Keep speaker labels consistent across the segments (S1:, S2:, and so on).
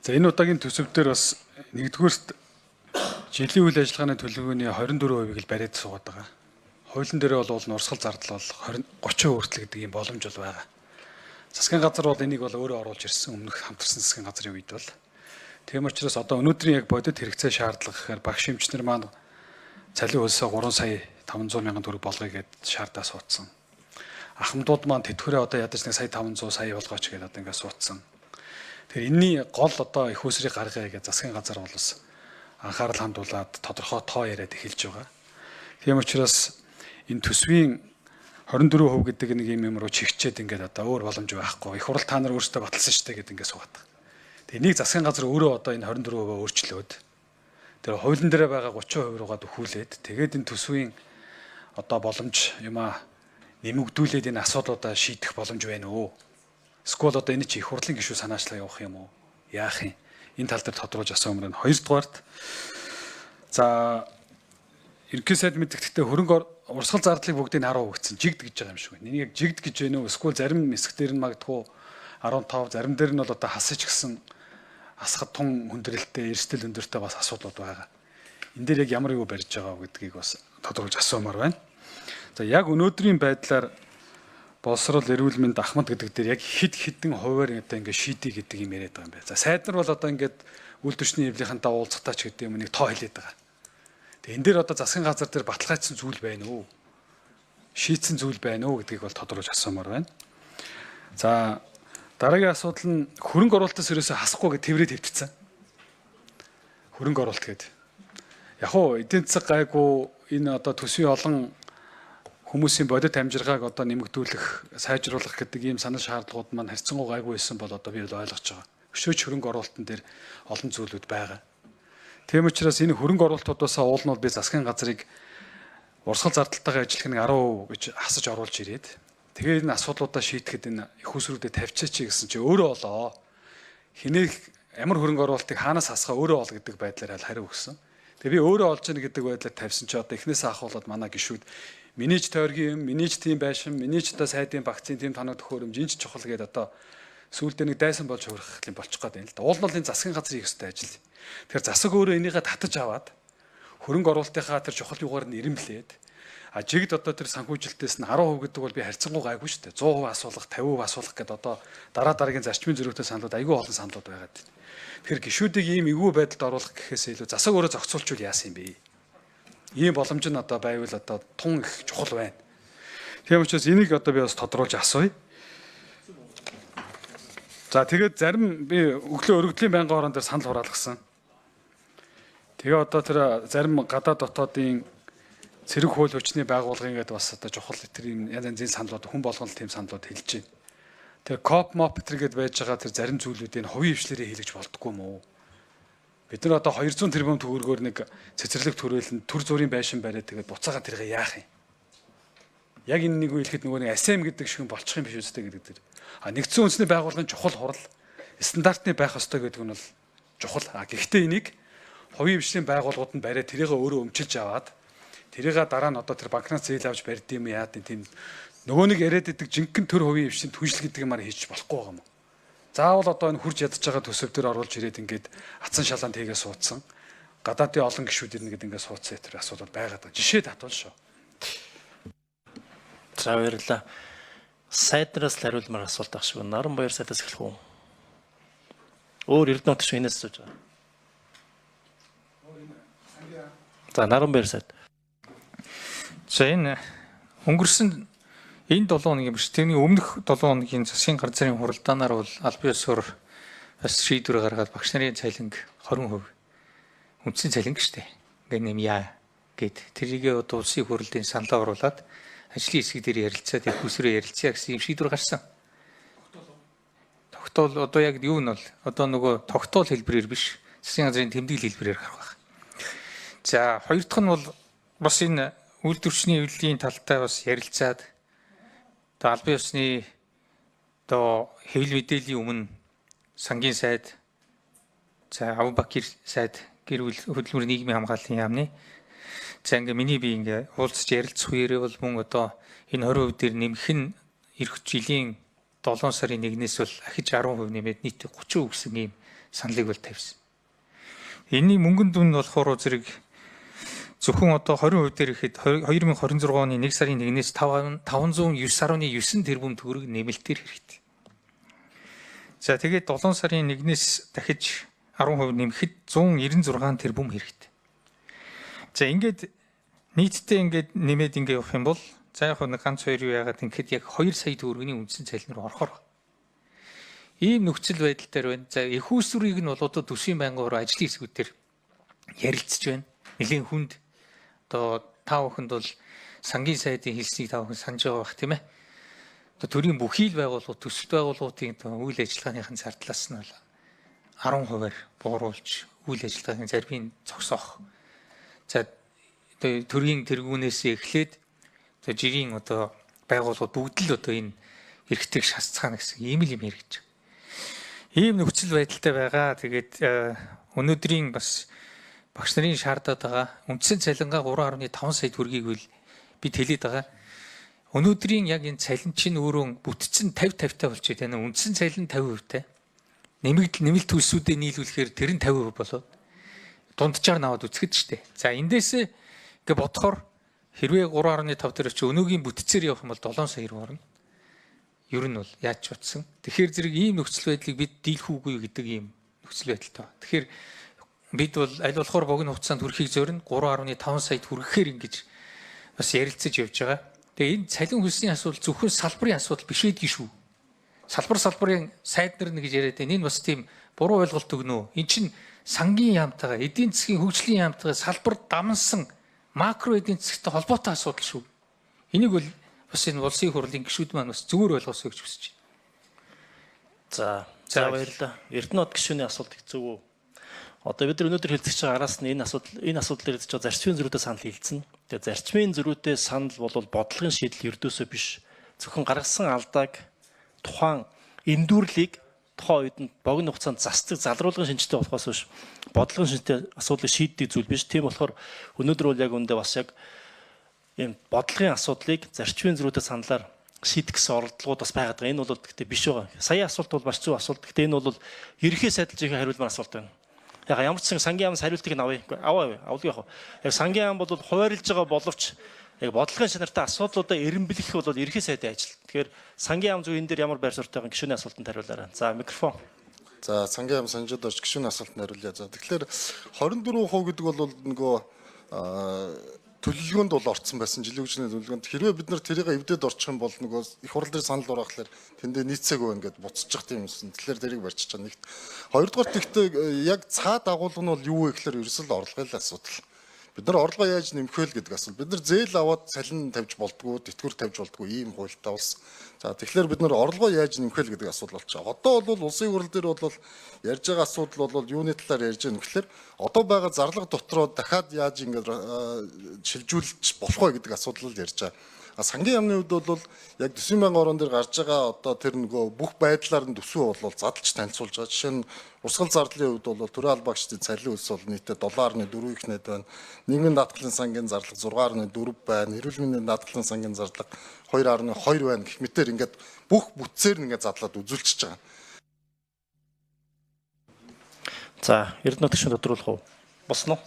S1: За энэ удаагийн төсөвдөр бас нэгдүгээрт жилийн үйл ажиллагааны төлөвлөгөөний 24%-ийг л бариад суугаад байгаа. Хуулийн дээр бол урсгал зардал бол 30% хүртэл гэдэг юм боломж бол байгаа. Засгийн газар бол энийг бол өөрөө оруулж ирсэн өмнөх хамтарсан засгийн газрын үед бол. Тийм учраас одоо өнөөдрийн яг бодит хэрэгцээ шаардлага гэхээр багш эмчнэр маань цалин хөлсөө 3 сая 500 мянган төгрөг болгоё гэд шаардаа суудсан. Ахмадууд маань тэтгэврээ одоо ядаж нэг сая 500 сая болгооч гэдээ одоо ингээд суудсан. Тэгэхээр энэний гол одоо их усрыг гаргая гэж засгийн газар бол бас анхаарал хандуулад тодорхой тоо яриад эхэлж байгаа. Тийм учраас энэ төсвийн 24% гэдэг нэг юм руу чигчээд ингээд одоо өөр боломж байхгүй. Их хурл та нар өөрсдөө баталсан шүү дээ гэдэг ингээд суугаад. Тэгээ энийг засгийн газар өөрөө одоо энэ 24% өөрчлөөд тэр хуулийн дээр байгаа 30% руугаа дөхүүлээд тэгээд энэ төсвийн одоо боломж юмаа нэмэгдүүлээд энэ асуудлуудаа шийдэх боломж байна уу? Эсвэл одоо энэ чи их хурлын гишүүн санаачлаа явах юм уу? Яах юм? Энэ тал дээр тодруулж асуух юм. Хоёрдугаарт за ерөнхий сайд мэдгэхдээ хөрөнгө урсгал зардлыг бүгдийг 10% өгсөн. Жигд гэж байгаа юм шиг байна. Энийг яг жигд гэж байна уу? Эсвэл зарим хэсгээр нь магадгүй 15, зарим дээр нь бол одоо хасаж гисэн асхад тун хүндрэлтэй, эрсдэл өндөртэй бас асуудлууд байгаа. Энэ дээр яг ямар юу барьж байгаа гэдгийг бас тодруулж асуумаар байна. За яг өнөөдрийн байдлаар боловсрол, эрүүл мэнд, ахмад гэдэг дээр яг хідэн хуваар одоо ингээд шийдий гэдэг юм яриад байгаа юм байна. За сайд нар бол одоо ингээд үйлдвэрчний эвлийнхэнтэй уулзахтаа ч гэдэг юм нэг тоо хэлээд байгаа. Тэгээ энэ дээр одоо засгийн газар дээр баталгаажсан зүйл байна уу? Шийдсэн зүйл байна уу гэдгийг бол тодруулж асуумаар байна. За дараагийн асуудал нь хөрөнгө оруулалтаас ерөөсөө хасахгүй гэж тэрвэрэд хэвтцсэн. Хөрөнгө оруулалт гэдэг. Яг уу эдийн засаг гайгүй энэ одоо төсвийн олон хүмүүсийн бодит амжиргааг одоо нэмэгдүүлэх, сайжруулах гэдэг ийм санал шаардлагууд маань харьцангуй гайгүй байсан бол одоо би ойлгож байгаа. Өшөөж хөрөнгө оруулалтын дээр олон зүйлүүд байгаа. Тийм учраас энэ хөрөнгө оруулалтуудаас уул нь би засгийн газрыг урсгал зардалтайгаа ажиллах нэг 10% гэж хасаж оруулж ирээд тэгээд энэ асуудлуудаа шийдэхэд энэ их усрүүдэд тавьчаач гэсэн чи өөрөө олоо. Хинээх ямар хөрөнгө оруулалтыг хаанаас хасгаа өөрөө ол гэдэг байдлаар хариу өгсөн. Тэгээ би өөрөө олж яах гэдэг байдлаар тавьсан чи одоо эхнээсээ ахуулаад манай гишүүд миний ч тойргийн юм, миний ч тийм байшин, миний ч одоо сайдын багцын тийм танаг төхөөрөмж энэ ч чухал гэдэг одоо сүүлдээ нэг дайсан болж хувирах юм болчих гээд байна л да. Уул нь энэ засгийн газрын их ёстой ажил. Тэгэхээр засаг өөрөө энийгээ татаж аваад хөрөнгө оруулалтынхаа тэр чухал юугаар нь ирэмлээд жигд одоо тэр санхүүжилтээс нь 10% гэдэг бол би харьцангуй гайгүй шүү дээ. 100% асуулах, 50% асуулах гэдэг одоо дараагийн зарчмын зөрүүтэй саналууд айгүй олон саналууд байгаад байна. Тэгэхээр гишүүдийг ийм эвгүй байдалд оруулах гэхээс илүү засаг өөрөө зохицуулчул яасан юм бэ? Ийм боломж нь одоо байвал одоо тун их чухал байна. Тийм учраас энийг одоо би бас тодруулж асууя. За тэгээд зарим би өглөө өргөдлийн байнгын хоороон дээр санал хураалгасан. Тэгээ одоо тэр зарим гадаад дотоодын цэрэг хууль хүчний байгууллагын гэдэг бас одоо чухал тэр юм янз янзын саналууд хүн болгоно тийм саналууд хэлж байна. Тэгээ коп моп тэр гээд байж байгаа тэр зарим зүйлүүдийн хувийн хвшлэрээ хийлгэж болдгоо юм уу? Бид нар одоо 200 тэрбум төгрөгөөр нэг цэцэрлэг төрөөлөнд төр зүрийн байшин бариад тэгээд буцаага тэргээ яах юм? Яг энэ нэг үеэлхэд нөгөө нэг АСМ гэдэг шиг болчих юм биш үстэй гэдэг тэр. Нэгдсэн үндэсний байгууллагын чухал хурал стандартны байх ёстой гэдэг нь бол чухал. Гэхдээ энийг хувийн хвшлийн байгууллагууд нь бариад тэрийгээ өөрөө өмчилж аваад тэрийгээ дараа нь одоо тэр банкнаас зээл авч барьд юм яад тийм нөгөө нэг яриад идэг жинхэнэ төр хувийн хвшлийн түншлэг гэдэг юмар хийж болохгүй байгаа юм. Заавал одоо энэ хурж ядаж байгаа төсөв төр оруулж ирээд ингээд атсан шалаанд хийгээ суудсан. Гадаадын олон гишүүд ирнэ гэдэг ингээд суудсан тэр асуудал байгаад байгаа. Жишээ татвал шүү.
S2: За баярлалаа. Сайдраас л хариулмаар асуулт авах шиг байна. Наранбаяр сайдаас эхлэх үү? Өөр Эрдэнэт ч энэс сууж байгаа. За Наранбаяр сайд.
S3: За энэ өнгөрсөн энэ 7 хоногийн биш тэрний өмнөх 7 хоногийн засгийн гар зэргийн хуралдаанаар бол албан ёсоор бас шийдвэр гаргаад багш нарын цалинг 20% үндсэн цалинг штэ. Ингээ нэм яа гэд тэрийг одоо улсын хурлын саналаа оруулаад ажлын хэсэг дээр ярилцаад их усрээ ярилцъя гэсэн юм шийдвэр гарсан. Тогтоол одоо яг юу нь бол одоо нөгөө тогтоол хэлбэрээр биш засгийн газрын тэмдэглэл хэлбэрээр гарах байх. За хоёр дахь нь бол бас энэ үйлдвэрчний эвлэлийн талтай бас ярилцаад албан ёсны одоо хэвлэл мэдээллийн өмнө сангийн сайд за Авбакир сайд гэр бүл хөдөлмөр нийгмийн хамгааллын яамны за ингээ миний би ингээ уулзч ярилцах үеэрээ бол мөн одоо энэ 20% дээр нэмэх нь эх жилийн 7 сарын 1-ээс бол ахиж 10% нэмээд нийт 30% гэсэн ийм саналыг бол тавьсан. Энэний мөнгөнд дүн болохоор зэрэг зөвхөн одоо 20% дээр ихэд 2026 оны 1 сарын 1-ээс 509.9 тэрбум төгрөг нэмэлтээр хэрэгтэй. За тэгээд 7 сарын 1-ээс дахиж 10% нэмэхэд 196 тэрбум хэрэгтэй. За ингээд нийтдээ ингээд нэмээд ингээд явах юм бол за яг нэг ганц хоёр юу яагаад ингээд яг 2 сая төгрөгийн үндсэн цалин руу орохоор ийм нөхцөл байдал дээр байна. За их усрыг нь бол одоо төсвийн байнгын ажлын хэсгүүдээр ярилцж байна. Нэлийн хүнд одоо та бүхэнд бол сангийн сайдын хэлсийг та бүхэн санаж байгаа бах тийм ээ. Одоо төрийн бүхий л байгууллагууд төсөлт байгууллагуудын үйл ажиллагааныхын зардлаас нь бол 10%-аар бууруулж үйл ажиллагааны зарбыг зогсоох. За одоо төрийн тэргүүнээс эхлээд одоо жирийн одоо байгууллагууд бүгд л одоо энэ эрхтэг шасцгаана гэсэн ийм л юм яригдж. Ийм нөхцөл байдалтай байгаа. Тэгээд өнөөдрийн бас багш нарын шаардаад байгаа үндсэн цалингаа 3.5 сая төгрөгийг бол бид хэлээд байгаа. Өнөөдрийн яг энэ цалин чинь өөрөө бүтцэн 50-50-тай болчиход байна. Үндсэн цалин 50%-тай. Нэмэлт төлсүүдэд нийлүүлэхээр тэр нь 50% болоод дунджаар наваад үцгэд штэ. За эндээс ингээ бодохоор хэрвээ 3.5 дээр очиж өнөөгийн бүтцээр явах юм бол 7 сая руу орно. Ер нь бол яаж ч утсан. Тэгэхээр зэрэг ийм нөхцөл байдлыг бид дийлэх үгүй гэдэг ийм нөхцөл байдалтай. Тэгэхээр бид бол аль болохоор богино хугацаанд хүрэхийг зорино 3.5 сая хүрэхээр ингэж бас ярилцаж явж байгаа. Тэгээ энэ цалин хөлсний асуудал зөвхөн салбарын асуудал биш байдгийг шүү. Салбарын сайд нар нэг гэж яриад байна. Энэ бас тийм буруу ойлголт өгнө. Эн чинь сангийн яамтайгаа, эдийн засгийн хөгжлийн яамтайгаа салбар дамнсан макро эдийн засгийн холбоотой асуудал шүү. Энийг бол бас энэ улсын хурлын гишүүд маань бас зүгээр ойлгосоо гэж хүсэж
S2: байна. За баярлалаа. Эрдэнэт гишүүний асуулт их зөв үү? Одоо бид нар өнөөдөр хэлцэж байгаа араас нь энэ асуудал дээр зөв зарчмын зөрүүтэй санал хэлсэн. Тэгээ зарчмын зөрүүтэй санал бол бодлогын шийдэл ердөөсөө биш. Зөвхөн гаргасан алдааг тухайн эндүрлийг тухайн үед нь богино хугацаанд засдаг залруулгын шинжтэй болохоос биш бодлогын шинжтэй асуудлыг шийддэг зүйл биш. Тийм болохоор өнөөдөр бол яг үндэ бас яг ийм бодлогын асуудлыг зарчмын зөрүүтэй саналаар шийдэх гэсэн оролдлогууд бас байгаад байгаа. Энэ бол гэхдээ биш байгаа. Сая асуулт бол маш зөв асуулт. Гэхдээ энэ бол ерхий сайдалж ихе хариулмаар асуулт байна. Яг ямар ч сан сангийн яамс хариултыг нь авъя. Авлыг яг. Яг сангийн яам бол хуваарлж байгаа боловч яг бодлогын чанартай асуудлуудаа эренблэх бол ерхий сайдын ажил. Тэгэхээр сангийн яам зүйн дээр ямар байр суурьтай байгаа гишүүний асуултанд хариулаарай. За микрофон.
S4: За сангийн яам санжид орж гишүүний асуултанд хариулъя. За тэгэхээр 24% гэдэг бол нөгөө төлөвлөгөөнд бол орцсон байсан жилийн хөгжлийн төлөвлөгөөнд хэрвээ бид нар тэрийг эвдээд орчих юм бол нөгөө их хурл дээр санал ургаахлаар тэндээ нийцээгүй байна гэдээ буцчих тийм юмсан. Тэгэхээр тэрийг барьчих чана нэгт. Хоёрдугаар тэгтээ яг цаад агуулга нь бол юу вэ гэхээр ерөөсөө орлогын асуудал. Бид нар орлогоо яаж нэмэх вэ гэдэг асуулт. Бид нар зээл аваад цалин тавьж болдгоо, тэтгэвэр тавьж болдгоо ийм хуультай болсон. За тэгэхээр бид нар орлогоо яаж нэмэх вэ гэдэг асуудал болчихоо. Одоо бол улсын хурл дээр бол ярьж байгаа асуудал бол юуны талаар ярьж байгаа нөхлөөр одоо байгаа зарлага дотроо дахиад яаж ингэж шилжүүлж болох вэ гэдэг асуудал ярьж байгаа. Сангийн яамны хувьд бол яг төсвийн байнгын орон дээр гарч байгаа одоо тэр нөгөө бүх байдлаар нь төсвөө бол задлж танилцуулж байгаа. Жишээ нь урсгал зардлын хувьд бол төрийн албаагчдын цалин өс бол нийтдээ 7.4 их нэт байна. Нийгмийн даатгалын сангийн зарлага 6.4 байна. Эрүүл мэндийн даатгалын сангийн зарлага 2.2 байна гэх мэтээр ингээд бүх бүтцээр нь ингээд задлаад үзүүлчихэж байгаа.
S2: За, Эрдэнэт гишүүн тодруулах уу? Босно.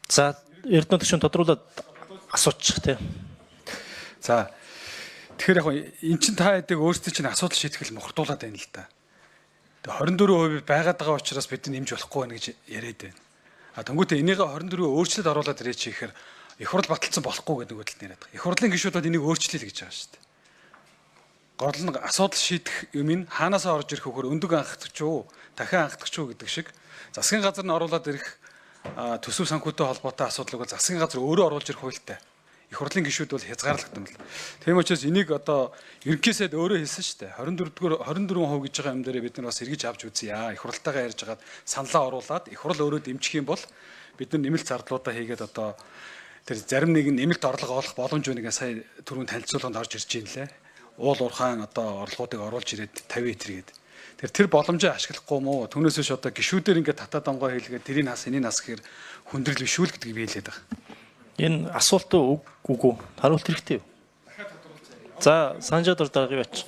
S2: За, Эрдэнэт гишүүн тодруулаад асуучих тий.
S1: За тэгэхээр яг эн чин та хэдэг өөрсдөө чинь асуудал шийдэх л мохордуулаад байна л да. Тэгээ 24% байгаад байгаа учраас бид нэмж болохгүй байна гэж яриад байна. Тэнгүүтээ энийг 24% өөрчлөлт оруулаад ирээ чи ихээр их хурл баталсан болохгүй гэдэг үгэл нэрэд. Их хурлын гишүүд энийг өөрчлөе л гэж байгаа шүү дээ. Гол нь асуудал шийдэх юм ин хаанасаа орж ирэх вөхөр өндөг анхдагч уу, дахин анхдагч уу гэдэг шиг засгийн газар нь оруулаад ирэх төсөв санхүүтэй холбоотой асуудлыг бол засгийн газар өөрөө оруулж ирэх хуультай. Их хурлын гишүүд бол хязгаарлагдсан мэл. Тийм учраас энийг одоо ерөнхий сайд өөрөө хэлсэн шүү дээ. 24% гэж байгаа юм дээр бид нар бас эргэж авч үзье. Их хурлтайгаа ярьж хагаад саналаа оруулаад их хурл өөрөө дэмжих юм бол бид нар нэмэлт зардлуудаа хийгээд одоо тэр зарим нэг нэмэлт орлого олох боломж байна гэж сая түрүүн танилцуулганд орж ирж байна лээ. Уул уурхаан одоо орлогуудыг оруулж ирээд 50 гээд. Тэр боломжоо ашиглахгүй мó. Түүнээс биш одоо гишүүдээр ингээд татаад онгоо хийлгээд тэрийг нас энийг нас гэхээр хүндрэл биш үү гэдгийг би хэлээд байгаа.
S2: Энэ асуулт үгүй. Хариулт хэрэгтэй юу? За санжаад дараагийн бач.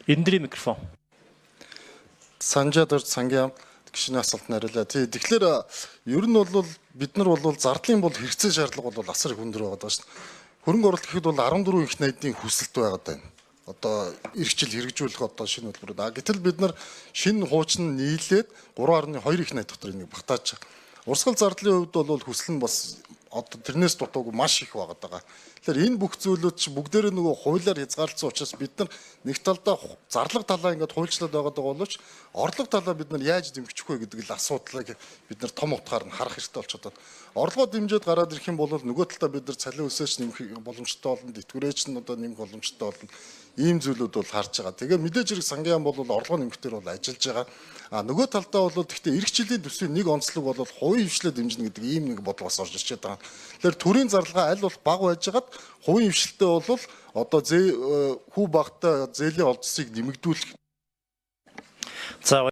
S2: Эндрийн микрофон.
S4: Санжаад сангийн гişний асуулт нариулаа. Тэгэхээр ер нь бол бид нар бол зардлын бол хэрэгцээ шаардлага бол асар их өндөр байгаа шүү дээ. Хөрөнгө оруулалт гэхэд бол 14 их найдын хүсэлт байгаад байна. Одоо эрх жил хэрэгжүүлэх одоо шинэ хөтөлбөрүүд. Гэтэл бид нар шинэ хуучин нийлээд 3.2 их найд дотор энийг багтааж байгаа. Урсгал зардлын хувьд бол хүсэл нь бас одоо тэрнээс дутуугүй маш их байгаад байгаа. Тэгэхээр энэ бүх зүйлүүд чи бүгдээрээ нөгөө хуулиар хязгаарлалсан учраас бид нар нэг талдаа зарлага талаа ингээд хуульчлаад байгаа боловч орлого талаа бид нар яаж дэмжих вэ гэдэг л асуудлыг бид нар том утгаар нь харах хэрэгтэй болчиход байна. Орлогоо дэмжиж гараад ирэх юм бол нөгөө талдаа бид нар цалин өсөөч нэмэх боломжтой болно, тэтгэврээч нь одоо нэмэх боломжтой болно. Ийм зүйлүүд бол харж байгаа. Тэгээ мэдээж хэрэг сангийн бол орлого нэмэхтэр бол ажиллаж байгаа. А нөгөө талдаа бол гэхдээ эх жилийн төсвийн нэг онцлог бол хувийн хвшлээ дэмжинэ гэдэг ийм нэг бодлого бас орж ирчээд байгаа. Тэгэхээр төрийн зарлагаа аль болох бага байжгаад хувийн хвшлэлтэй бол одоо хүү багтаа зээлийн олдсыг нэмэгдүүлэх.
S2: За